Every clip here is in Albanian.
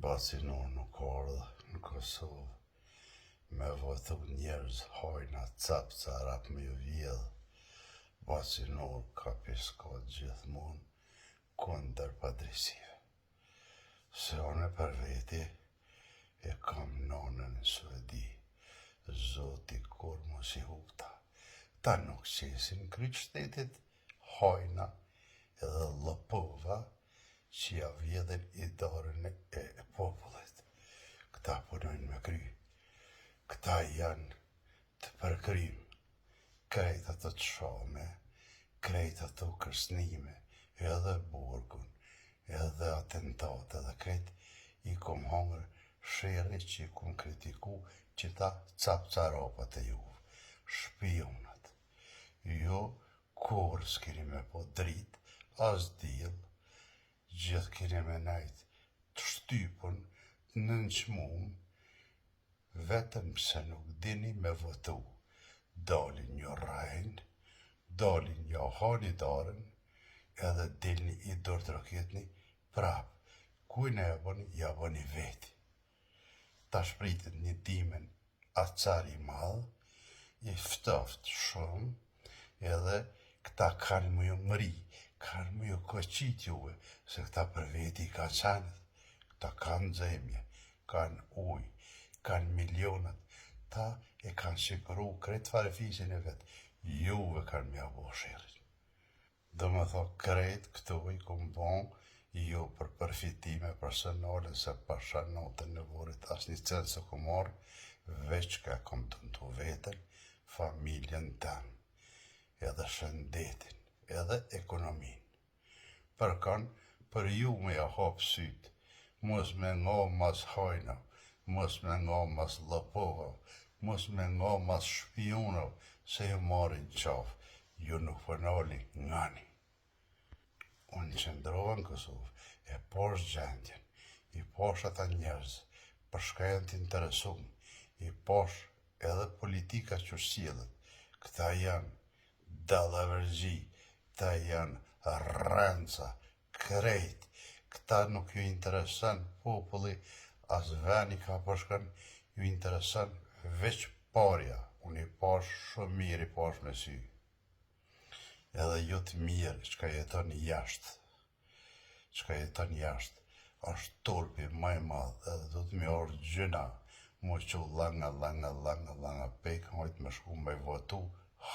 Bacinor nuk ardhë në Kosovë me votu njerëz hajna capca rap me vjedhë. Bacinor ka piskat gjithmonë kundër padrisive. Se one për veti e kam nonën në Suedi, zoti kur mos i hupta. Ta nuk qesin kryq shtetit hajna edhe lopova që ja vjedhen i darën e popullit. Këta punojnë me kry. Këta janë të përkrym. Krejt ato të shame, krejt ato kërsnime, edhe burgun, edhe atentate, edhe krejt i kom hongër shere që i kom kritiku që ta capcaropat e juve, shpionat. Jo, kur s'kini me po drit, as dil, gjithë kini me najt të shtypun, të nënqmum, vetëm pse nuk dini me votu. Dalin një rajnë, dalin një hali darën, edhe dilni i dordroketni prap. Kujnë e bëni, ja bëni veti. Ta shpritit një timen acari madhë, i ftoft shumë, edhe këta kanë më ju mëri, kanë më ju këqit juve, se këta për veti ka qanët, këta kanë zemje, kanë uj, kanë milionat, ta e kanë shikëru kretë farefisin e vetë, juve kanë mja bo shirin. Dhe më tho, kretë këtu i kom bon, jo për përfitime personale, se pasha notën në vorit as një cëllë se kom orë, veç ka kom të në vetën, familjen tem, edhe shëndetin, edhe ekonomin. Për kanë, për ju me ja hapë sytë, mos me nga mas hajna, mos me nga mas lopova, mos me nga mas shpionov, se ju marin qaf, ju nuk përnali ngani. Unë qëndrova në Kosovë, e posh gjendjen, i posh ata njerëz, përshka janë të interesum, i posh edhe politika që sjellët. Këta janë dallavergji, këta janë rrenca, krejt, këta nuk ju interesan populli, as veni ka përshkan, ju interesan veç parja. Unë i pash shumë mirë, i pash me sy. Edhe ju të mirë, qka jeton jashtë, është turpi maj madhë, edhe du të mi orë gjyna, mu që langa, pejkë, hojtë me shku me votu,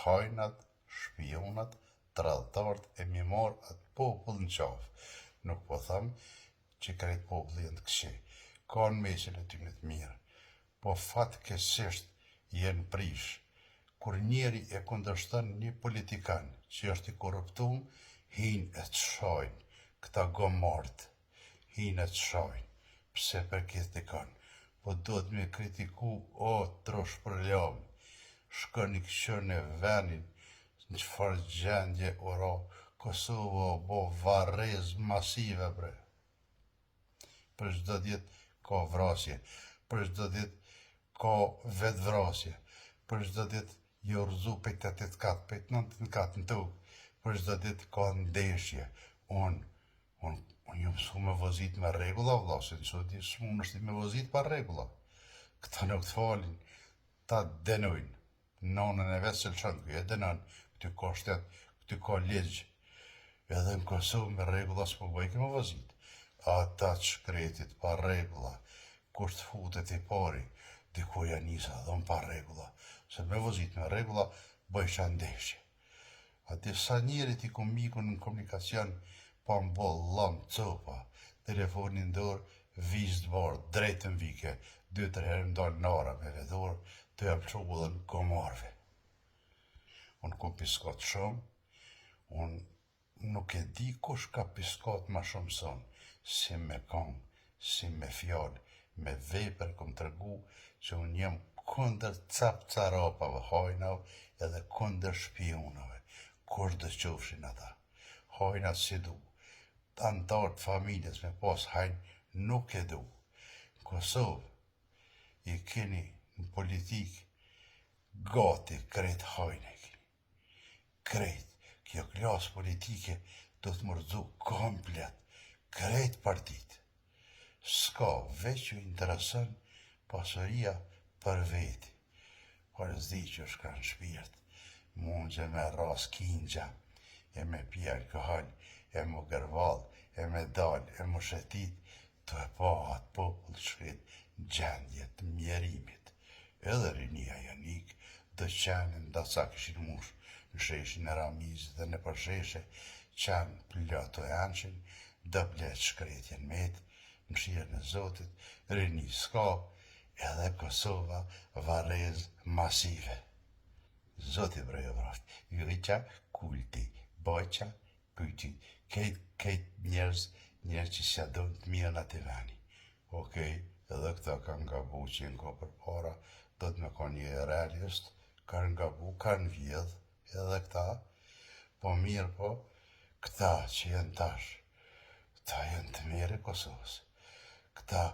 hajnat, shpionat, tradhtarët e mi marë atë popull në qafë. Nuk po thamë që krejt popull jenë të këshe. Ka në mesin e ty në të mirë, po fatë kësisht jenë prish. Kur njeri e kundërshton një politikan që është i korruptum, hinë e të shajnë, këta gomartë, hinë e të shajnë, pse për këtë kanë. Po do të me kritiku, o, trosh për lamë, shkoni këqën e venin, në qëfar gjendje ora, Kosovo bo varez masive, bre. Për çdo ditë ka vrasje, për çdo ditë ka vetë vrasje, për çdo ditë jo rëzu për 8 katë, për 9 katë në tukë, për çdo ditë ka ndeshje. Unë ju mësu me vozit me regula, vlasin, që di shumë nështë me vozit pa regula. Këta nuk të falin, ta denojnë, nonën e vetë se lëshanë, këj e denon, këty ka shtetë, këty ka ligjë, edhe në Kosovë me regula s'po bëjke me vozit. Ata të shkretit pa regula, kur të futet i pari, dikuja njësa dhëm pa regula, se me vozit me regula, bëjqa ndeshje. A disa njerit i kom miku në komunikacion, pa m'bo lam copa, telefonin dorë, vizë të barë, drejtën vike, 2-3 herë m'dojnë nara me vedorë, të jam qullën gomarve. Unë kom piskat shumë, unë nuk e di kush ka piskat ma shumë sonë, si me kongë, si me fjallë, me vepër kom të regu që unë jem kundër capcarapave hajnave edhe kundër shpionave, kur dë qofshin ata. Hajnat si du, antartë familjes me pas hajnë nuk e du. Në Kosovë i keni në politikë gati krejt hajnë e keni. Krejt, kjo klasë politike do të mërdzu komplet, krejt partit. s'ka veç ju interesën pasuria për veti. Por zdi që shka në shpirt, mund që me ras kingja, e me pi alkohol, e mu gërval, e me dal, e mu shetit, të e pa atë popull shkrit gjendje të mjerimit. Edhe rinia janik, dë qenin da ca këshin mush, në sheshin e ramizit dhe në përsheshe, qenë plëto e anqin, dë blet shkretjen met, mshirën e Zotit, rini s'ka, edhe Kosova varez masive. Zoti brejo vraft, yriqa, kulti, bojqa, kujti, kejt njerëz që s'ja dojnë të mirën atë veni. Okej, edhe këta kanë gabu që në ko për para, do të me ka një realist, kanë gabu, kanë vjedh, edhe këta, po mirë po, këta që jenë tash, këta jenë të mirë e Kosovës. Këta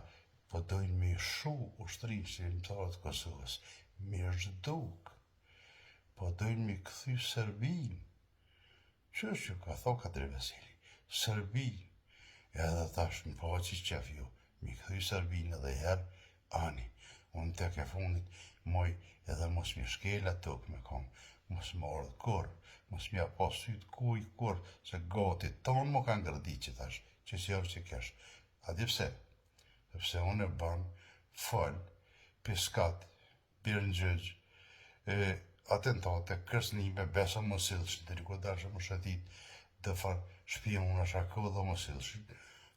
po dojnë me shu ushtrinë shqiptarët të Kosovës, me zhduk, po dojnë me këthy Serbinë. Që ka tho Kadri Veseli, Serbinë, edhe tash në po që qef ju, me këthy Serbinë edhe herë, ani, unë të ke fundit, moj edhe mos mi shkela tuk me kom, mos më ardhë kur, mos mi a pasyt kuj kur, se gati tonë më kanë gërdi që tash, që si javë që kesh. A di pse? Sepse unë e banë fol, piskat, birë në gjëgjë, atentate, kërsnime, besa më silëshin, të riko dashë më shëtit, dhe farë shpia unë është akë dhe më silëshin,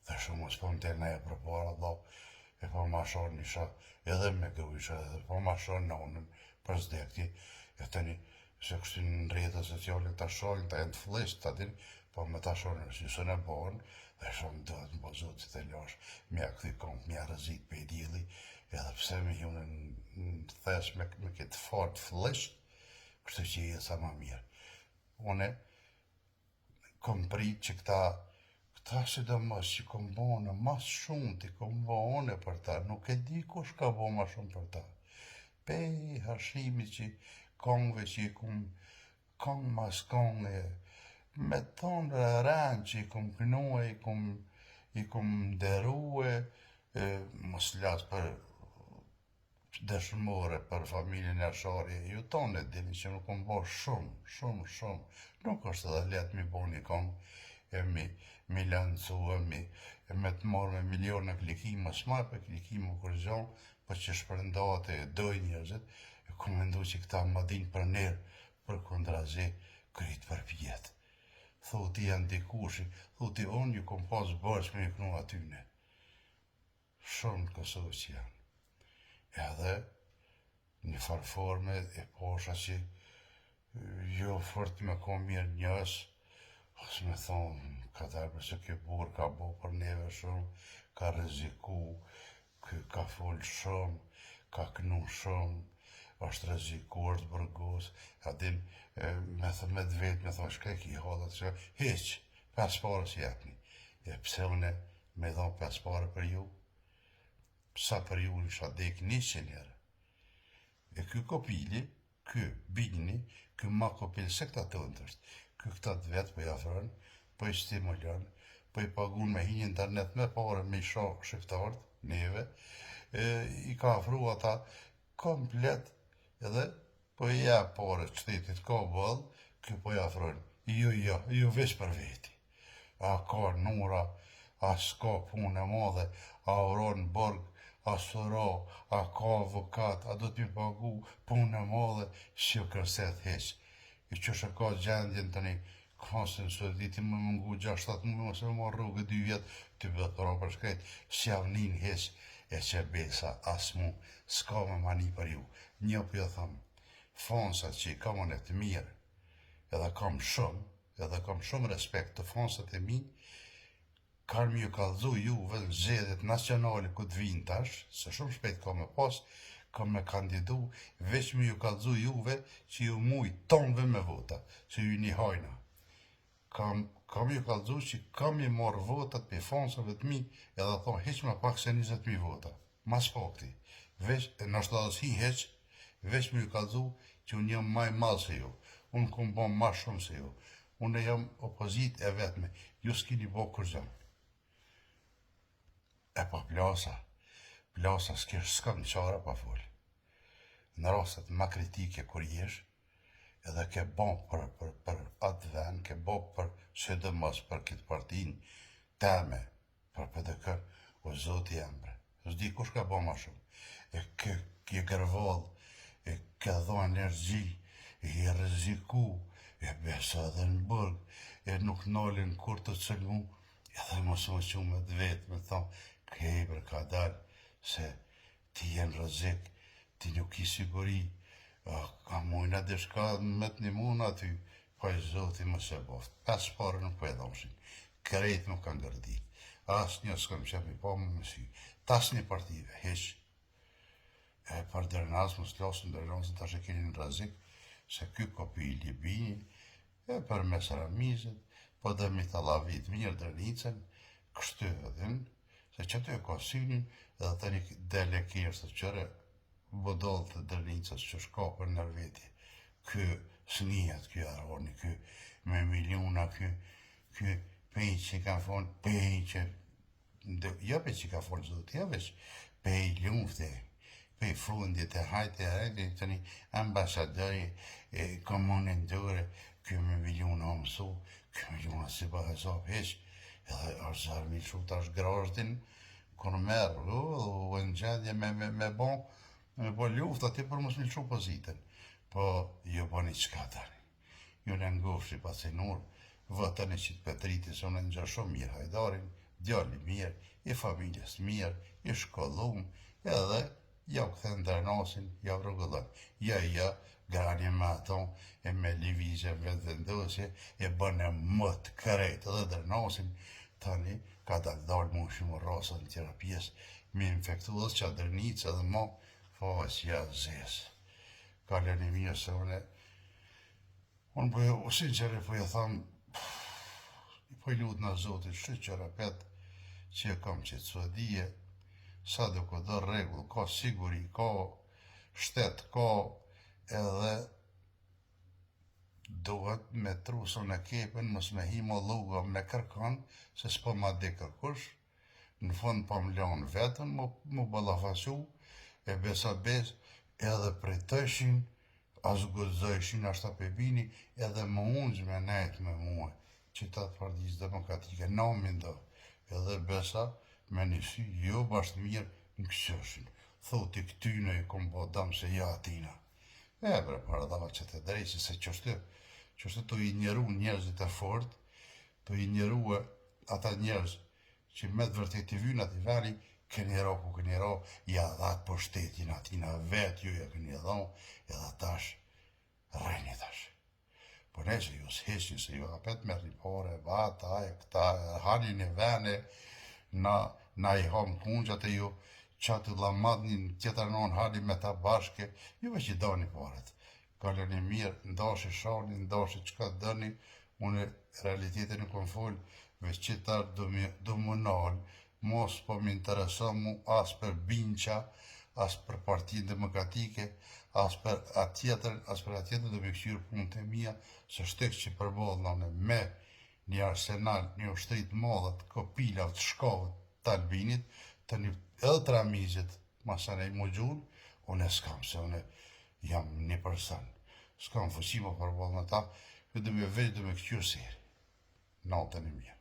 dhe shumë më s'pëm të ne e për para, e për ma shonë isha, edhe me gëvu isha, edhe për ma shonë në unën për zdekti, e të një, se kështin në rrjetë sociale të shonë, të jenë të flisht, të adin, po me të shonë në sënë e bonë, dhe shumë të më bozotë si të lash, me a këthi kompë, me a rëzit për i dili, edhe pse me junë në thesh me këtë fartë flisht, kështu që i e sa ma mirë. Une, kom prit që këta si do mos që kom bënë mas shumë të kom bënë për ta, nuk e di kush ka bënë ma shumë për ta. Pej hashimi që kongve që i kong mas kongve, me tonë rënë që i kom kënue, i kom derue, mos lasë për dëshmore për familjen e Asharje, ju tonë e dini që nuk kom bo shumë, nuk është edhe letë mi bo një kong, e mi lancu, e me të morë me miliona klikime, s'ma për klikime u kërgjon, për që shpërndohet e doj njerëzit, e kom mendu që këta më din për nërë, për kondrazi, kryt për pjetë. Thuti janë dikushi, thuti unë ju kom pas bërsh me një kënu atyne. Shumë në Kosovë që janë. Edhe një farforme e posha që jo fort me kom mirë njës, ose me thonë, ka tërë se ke burë ka bo për neve shumë, ka reziku, ka folë shumë, ka kënu shumë, është rezikuar të bërgos, adin me thëmë të vetë, me thonë shkaj ki halat, që heq, 5 pare si jepni. E pse une me dhonë 5 pare për ju, sa për ju në shadek 100 njerë. E ky kopili, ky bini, ky ma kopil se këta të ndërst, ky këta të vetë për jafërën, për i stimulon, për i pagun me hinjë internet me pare me i shoh shiftartë, neve, i ka afru ata komplet edhe po i jep pare qëtetit ka bëllë, ky po i afrojnë, jo veç për veti. A ka nura, a s'ka punë e madhe, a uron bërg, a sëra, a ka avokat, a do t'mi pagu punë e madhe, që kërset heq. I që ka gjendjen të një kasën së diti më mungu 6-7 më se më rrugë 2 vjetë, të bëtë pra për shkrejt, s'javnin heq, e që besa as mu, s'ka me mani për ju. Një për jo thëmë, fonsat që i kamon e të mirë, edhe kam shumë respekt të fonsat e mi, kanë mi ju kalëzu juve në zedhet nacionale ku të vinë tash, se shumë shpejt ka me pas, ka me kandidu, veç mi ju kalëzu juve që ju muj tonëve me vota, që ju një hajna. Kam ju kalëzu që kam i marrë votat për fonsave të mi, edhe thonë heq me pak se 20.000 vota, mas pakti. Veç, nështë dhe si heq, veç mi ju kalëzu që unë jam maj malë se ju, unë kom bon ma shumë se ju, unë jam opozit e vetme, ju s'kini bo kërgjën. E po plasa s'kam qara pa folë. Në rastet ma kritike kur jesh, edhe ke bon për atë ven, ke bon për sidomos për këtë partin teme, për PDK, o zoti emre. S'di kush ka bon ma shumë. E ke gërvall, e ke dho energji, e rreziku, e besa edhe në burg, e nuk nolin kur të cëllu, edhe mos më që me dvetë, me thonë, kejber ka dalë, se ti jenë rrezik, ti nuk i siguri, ka mujna dhe shka me të një muna aty, pa i zoti më se boft. 5 pare nuk për edhoshin, krejt më kanë gërdit. As një s'kam qepi po më mësi, tas një partive, heq. E për dërnas më s'losën dërnosën tash e keni në razik, se ky kopi i Libini, e për mes Ramizet, po dhe mi thalavit mirë dërnicën, kështu edhin, se që të e ka synin, edhe të një dele kjerës të qëre, bodol të dërnicës që shka për nërveti. Ky snijet, ky aroni, ky me miliona, ky pej që ka fonë, pej që, jo pej që ka fonë zot, jo veç pej lufte, pej fundit e hajte e rejti të një ambasadori e komunin dure, ky me miliona mësu, ky miliona si ba hesap heq, edhe është zarmi shumë është grashtin, kur merë, u në gjendje me bon, me bo luft ati për mos milqu pozitën, po jo bo një qka tani. Jo në ngofshi pacinur, vëtën e qitë Petriti, së në një shumë mirë hajdarin, djalli mirë, i familjes mirë, i shkollum, edhe ja u këthe ndërnasin, ja u rrugëllën. Ja, grani me aton, e me livizje vetë vendosje, e bënë mëtë kërejt edhe dërnasin, tani ka dalë mu shumë rrasën në tjera pjesë, me infektu dhe që dërnicë edhe mo, ja zesë. Ka lëni mirë se unë po sinqeri po ja thamë, po i lutë në Zotit, shtu që repet që e kam që të sëdije, sa do këdo regull, ka siguri, ka shtet, ka edhe duhet me trusën e kepen, mos me himo luga me kërkan, se s'po ma di kërkush, në fund po më lanë vetën, mu balafasu, e besa edhe prej tëshin, as gëzëshin, ashta pe bini, edhe më unës me nejt me muë, qytetë Partisë Demokratike, namin do, edhe besa me njësi, jo bashkë mirë në kësëshin. Thoti këtyne i kom po damë se ja atina. E bre, para dava që të drejsi, se qështu të i njeru njerëzit e fort, të i njeru ata njerëz që me të vërtet i vynë ati veri, këni ra ku këni ra, ja dhatë për shtetin atina vetë, ju ja këni dhon, edhe tash, rejni tash. Por ne që ju s'heqin, se ju apet me ripore, vata, e këta, hanin e vene, na i ham punxat e ju, qatë lamadnin tjetër non halin me ta bashke, ju veç i doni paret. Kaleni mirë, ndashi shani, ndashi qka dëni, unë realitetin në kom full, veç qitar do më nalë, mos po më intereson mu as për binqa, as për Partinë Demokratike, as për atjetër do me këshyrë punë të mija, se shtek që përbodhën me një arsenal, një ushtrit madhët, kopilav të shkovët të Albinit, të një edhe të Ramizit, masane i Mugjull, unë s'kam, se unë jam një person. S'kam fësimo përbodhën ta, dhe me veç dhe me këshyrë seri. Natën e mija.